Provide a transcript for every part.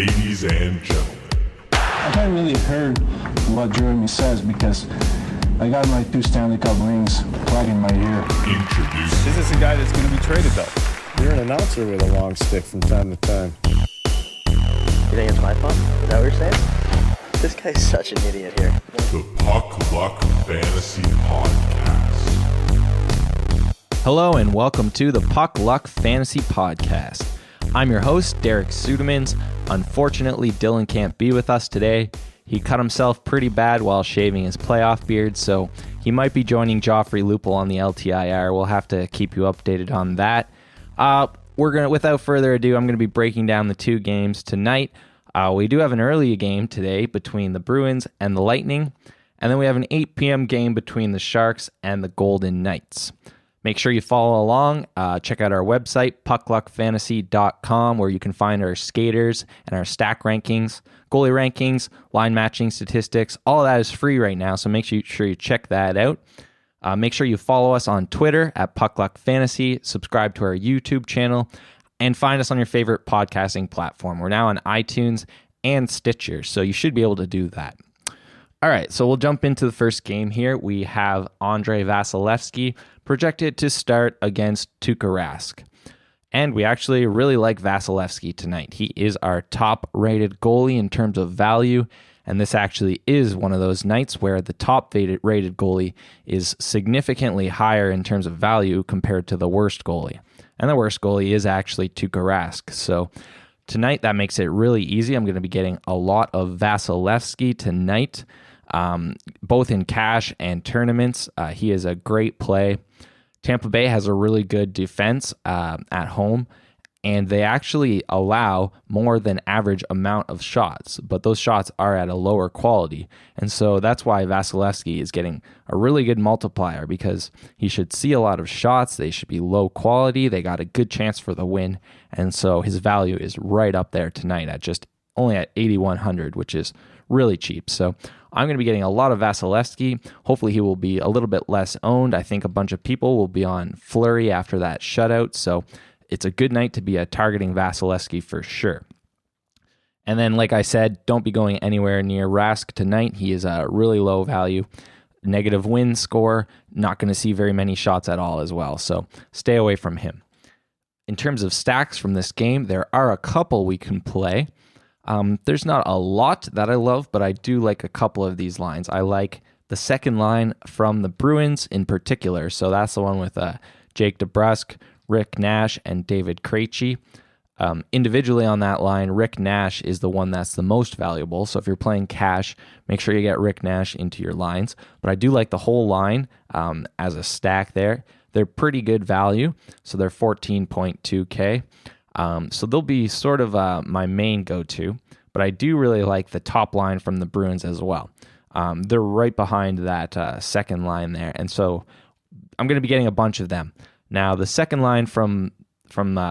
Ladies and gentlemen. I haven't really heard what Jeremy says because I got my 2 Stanley Cup rings right in my ear. Introduce. Is this a guy that's going to be traded, though? You're an announcer with a long stick from time to time. You think it's my fault? Is that what you're saying? This guy's such an idiot here. The Puck Luck Fantasy Podcast. Hello and welcome to the Puck Luck Fantasy Podcast. I'm your host, Derek Sudemans. Unfortunately, Dylan can't be with us today. He cut himself pretty bad while shaving his playoff beard, so he might be joining Joffrey Lupul on the LTIR. We'll have to keep you updated on that. Without further ado, I'm going to be breaking down the 2 games tonight. We do have an early game today between the Bruins and the Lightning, and then we have an 8 p.m. game between the Sharks and the Golden Knights. Make sure you follow along. Check out our website, puckluckfantasy.com, where you can find our skaters and our stack rankings, goalie rankings, line matching statistics. All of that is free right now, so make sure you check that out. Make sure you follow us on Twitter at puckluckfantasy, subscribe to our YouTube channel, and find us on your favorite podcasting platform. We're now on iTunes and Stitcher, so you should be able to do that. All right, so we'll jump into the first game here. We have Andrei Vasilevskiy projected to start against Tuukka Rask. And we actually really like Vasilevskiy tonight. He is our top-rated goalie in terms of value, and this actually is one of those nights where the top-rated goalie is significantly higher in terms of value compared to the worst goalie. And the worst goalie is actually Tuukka Rask. So tonight, that makes it really easy. I'm going to be getting a lot of Vasilevskiy tonight. Both in cash and tournaments. He is a great play. Tampa Bay has a really good defense at home, and they actually allow more than average amount of shots, but those shots are at a lower quality. And so that's why Vasilevskiy is getting a really good multiplier, because he should see a lot of shots. They should be low quality. They got a good chance for the win. And so his value is right up there tonight at just only at 8,100, which is really cheap. So I'm going to be getting a lot of Vasilevskiy. Hopefully he will be a little bit less owned. I think a bunch of people will be on Fleury after that shutout. So it's a good night to be targeting Vasilevskiy for sure. And then, like I said, don't be going anywhere near Rask tonight. He is a really low value, negative win score, not going to see very many shots at all as well. So stay away from him. In terms of stacks from this game, there are a couple we can play. There's not a lot that I love, but I do like a couple of these lines. I like the second line from the Bruins in particular. So that's the one with Jake DeBrusk, Rick Nash, and David Krejci. Individually on that line, Rick Nash is the one that's the most valuable. So if you're playing cash, make sure you get Rick Nash into your lines. But I do like the whole line as a stack there. They're pretty good value, so they're 14.2K. So they'll be sort of my main go-to, but I do really like the top line from the Bruins as well. They're right behind that second line there, and so I'm going to be getting a bunch of them. Now, the second line from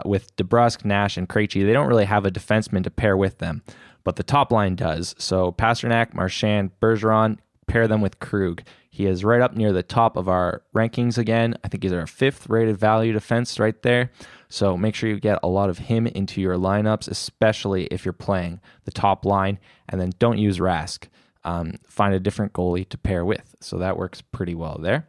with DeBrusk, Nash, and Krejci, they don't really have a defenseman to pair with them, but the top line does. So Pastrnak, Marchand, Bergeron, pair them with Krug. He is right up near the top of our rankings again. I think he's our 5th rated value defense right there. So make sure you get a lot of him into your lineups, especially if you're playing the top line. And then don't use Rask. Find a different goalie to pair with. So that works pretty well there.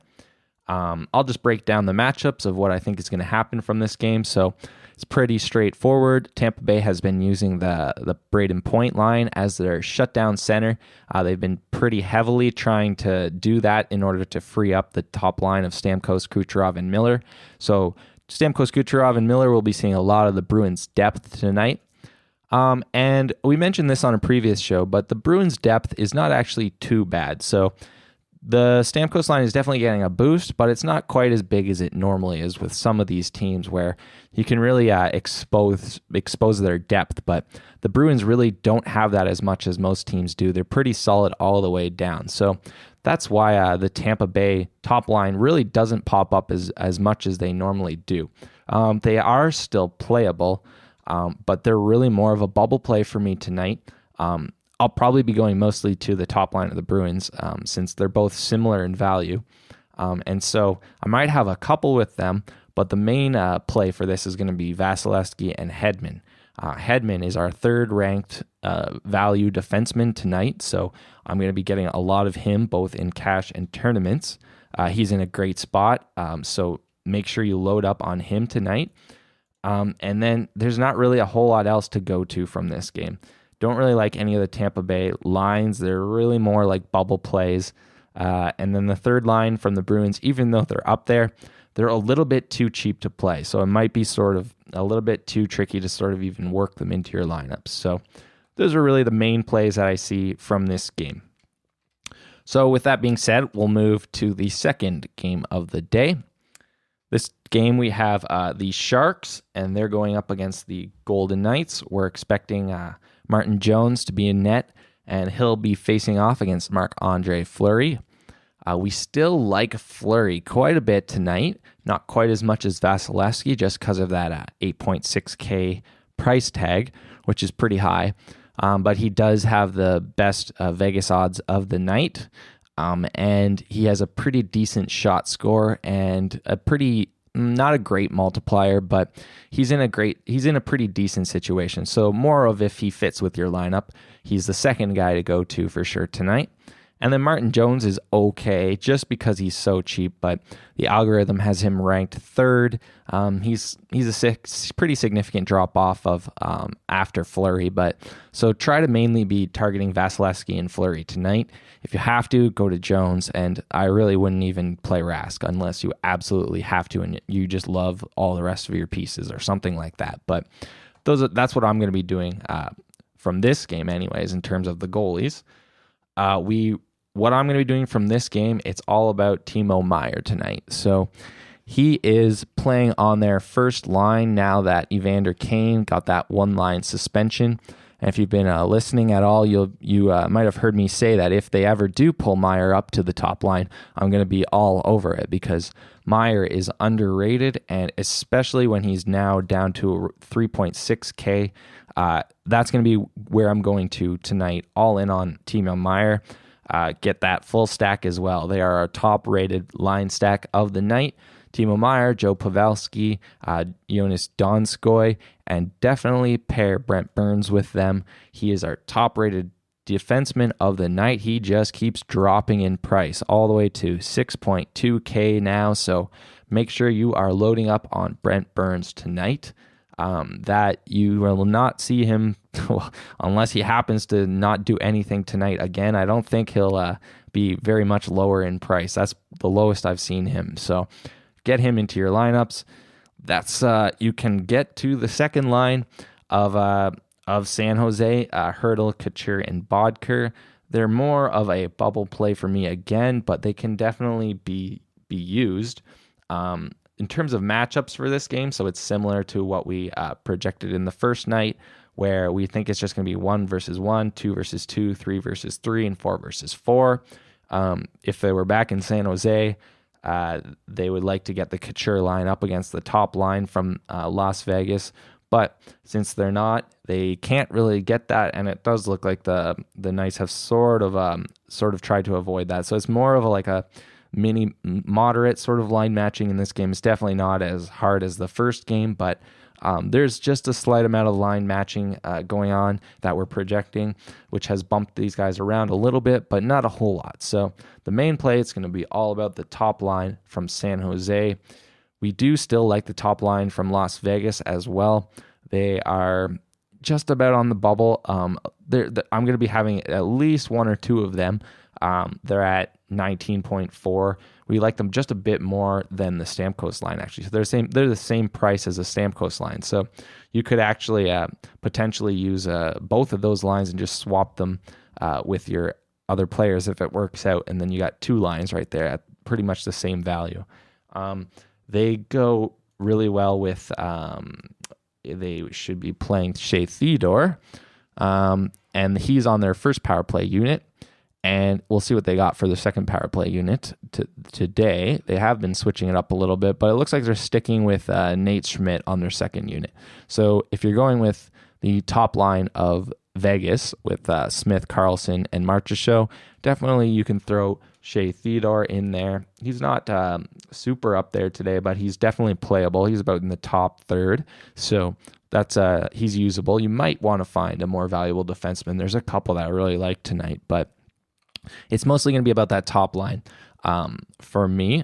I'll just break down the matchups of what I think is going to happen from this game. So it's pretty straightforward. Tampa Bay has been using the Braden Point line as their shutdown center. They've been pretty heavily trying to do that in order to free up the top line of Stamkos, Kucherov, and Miller. So Stamkos, Kucherov, and Miller will be seeing a lot of the Bruins' depth tonight. And we mentioned this on a previous show, but the Bruins' depth is not actually too bad. So the Stamkos line is definitely getting a boost, but it's not quite as big as it normally is with some of these teams where you can really expose their depth. But the Bruins really don't have that as much as most teams do. They're pretty solid all the way down. So that's why the Tampa Bay top line really doesn't pop up as much as they normally do. They are still playable, but they're really more of a bubble play for me tonight. I'll probably be going mostly to the top line of the Bruins since they're both similar in value. And so I might have a couple with them, but the main play for this is going to be Vasilevskiy and Hedman. Hedman is our third-ranked value defenseman tonight, so I'm going to be getting a lot of him both in cash and tournaments. He's in a great spot, so make sure you load up on him tonight. And then there's not really a whole lot else to go to from this game. Don't really like any of the Tampa Bay lines. They're really more like bubble plays. And then the third line from the Bruins, even though they're up there, they're a little bit too cheap to play. So it might be sort of a little bit too tricky to sort of even work them into your lineups. So those are really the main plays that I see from this game. So with that being said, we'll move to the second game of the day. This game we have the Sharks, and they're going up against the Golden Knights. We're expecting Martin Jones to be in net, and he'll be facing off against Marc-Andre Fleury. We still like Fleury quite a bit tonight, not quite as much as Vasilevsky, just because of that $8.6K price tag, which is pretty high. But he does have the best Vegas odds of the night, and he has a pretty decent shot score and a pretty, not a great multiplier, but he's in a pretty decent situation. So more of if he fits with your lineup, he's the second guy to go to for sure tonight. And then Martin Jones is okay just because he's so cheap, but the algorithm has him ranked third. He's a pretty significant drop off of after Fleury, but so try to mainly be targeting Vasilevsky and Fleury tonight. If you have to, go to Jones, and I really wouldn't even play Rask unless you absolutely have to and you just love all the rest of your pieces or something like that. But that's what I'm going to be doing from this game anyways in terms of the goalies. What I'm going to be doing from this game, it's all about Timo Meier tonight. So he is playing on their first line now that Evander Kane got that one-line suspension. And if you've been listening at all, you might have heard me say that if they ever do pull Meier up to the top line, I'm going to be all over it because Meier is underrated, and especially when he's now down to 3.6K, that's going to be where I'm going to tonight, all in on Timo Meier. Get that full stack as well. They are our top-rated line stack of the night. Timo Meier, Joe Pavelski, Jonas Donskoy, and definitely pair Brent Burns with them. He is our top-rated defenseman of the night. He just keeps dropping in price all the way to 6.2K now, so make sure you are loading up on Brent Burns tonight. That you will not see him unless he happens to not do anything tonight again. I don't think he'll be very much lower in price. That's the lowest I've seen him. So get him into your lineups. That's you can get to the second line of San Jose, Hertl, Couture, and Bodker. They're more of a bubble play for me again, but they can definitely be used. In terms of matchups for this game, so it's similar to what we projected in the first night, where we think it's just going to be 1 versus 1, 2 versus 2, 3 versus 3, and 4 versus 4. If they were back in San Jose, they would like to get the Couture line up against the top line from Las Vegas. But since they're not, they can't really get that, and it does look like the Knights have sort of tried to avoid that. So it's more of a moderate sort of line matching in this game. It's definitely not as hard as the first game, but there's just a slight amount of line matching going on that we're projecting, which has bumped these guys around a little bit, but not a whole lot. So the main play, it's going to be all about the top line from San Jose. We do still like the top line from Las Vegas as well. They are just about on the bubble. I'm going to be having at least one or two of them. They're at 19.4. We like them just a bit more than the Stamkos line, actually. So they're the same price as a Stamkos line. So you could actually potentially use both of those lines and just swap them with your other players if it works out. And then you got two lines right there at pretty much the same value. They go really well with, they should be playing Shea Theodore. And he's on their first power play unit. And we'll see what they got for the second power play unit today. They have been switching it up a little bit, but it looks like they're sticking with Nate Schmidt on their second unit. So if you're going with the top line of Vegas with Smith, Carlson, and Marchessault, definitely you can throw Shea Theodore in there. He's not super up there today, but he's definitely playable. He's about in the top third, so that's he's usable. You might want to find a more valuable defenseman. There's a couple that I really like tonight, but it's mostly going to be about that top line for me.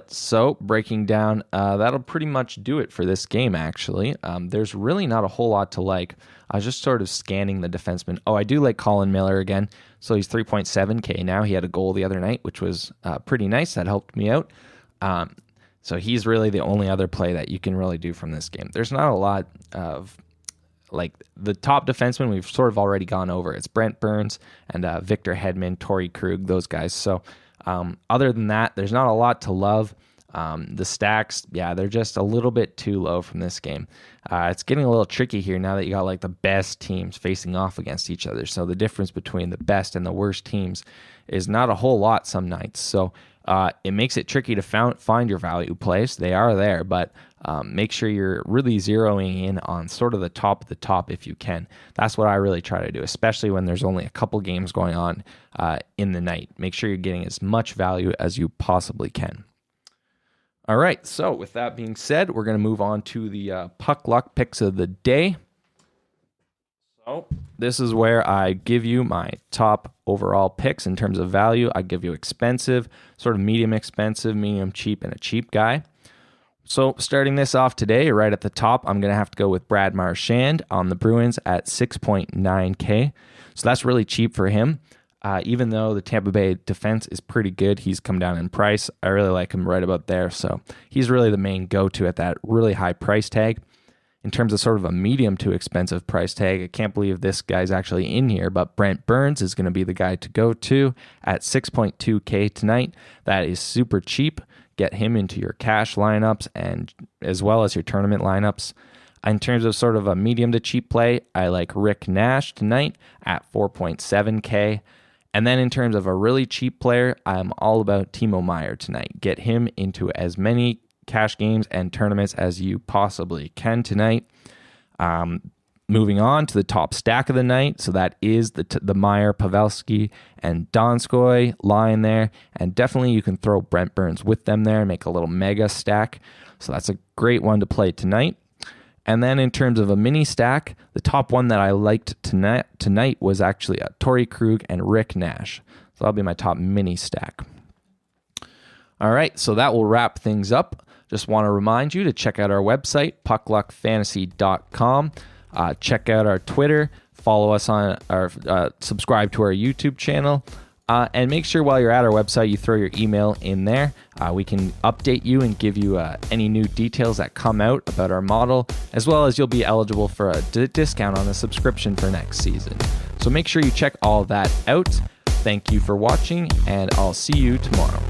So breaking down, that'll pretty much do it for this game, actually. There's really not a whole lot to like. I was just sort of scanning the defenseman. Oh, I do like Colin Miller again. So he's 3.7K now. He had a goal the other night, which was pretty nice. That helped me out. So he's really the only other play that you can really do from this game. There's not a lot of, like, the top defensemen we've sort of already gone over. It's Brent Burns and Victor Hedman, Torrey Krug, those guys. So other than that, there's not a lot to love. The stacks, yeah, they're just a little bit too low from this game. It's getting a little tricky here now that you got like the best teams facing off against each other. So the difference between the best and the worst teams is not a whole lot some nights. So it makes it tricky to find your value plays. They are there, but make sure you're really zeroing in on sort of the top if you can. That's what I really try to do, especially when there's only a couple games going on in the night. Make sure you're getting as much value as you possibly can. All right, so with that being said, we're going to move on to the Puck Luck picks of the day. So this is where I give you my top overall picks in terms of value. I give you expensive, sort of medium expensive, medium cheap, and a cheap guy. So starting this off today, right at the top, I'm going to have to go with Brad Marchand on the Bruins at 6.9K. So that's really cheap for him. Even though the Tampa Bay defense is pretty good, he's come down in price. I really like him right about there. So he's really the main go-to at that really high price tag. In terms of sort of a medium to expensive price tag, I can't believe this guy's actually in here, but Brent Burns is going to be the guy to go to at 6.2K tonight. That is super cheap. Get him into your cash lineups and as well as your tournament lineups. In terms of sort of a medium to cheap play, I like Rick Nash tonight at 4.7K. And then in terms of a really cheap player, I'm all about Timo Meier tonight. Get him into as many cash games and tournaments as you possibly can tonight. Moving on to the top stack of the night. So that is the Meier, Pavelski, and Donskoy line there. And definitely you can throw Brent Burns with them there and make a little mega stack. So that's a great one to play tonight. And then in terms of a mini stack, the top one that I liked tonight was actually Torrey Krug and Rick Nash. So that'll be my top mini stack. All right, so that will wrap things up. Just want to remind you to check out our website, puckluckfantasy.com. Check out our Twitter, follow us on our subscribe to our YouTube channel. And make sure while you're at our website, you throw your email in there. We can update you and give you any new details that come out about our model, as well as you'll be eligible for a discount on the subscription for next season. So make sure you check all that out. Thank you for watching, and I'll see you tomorrow.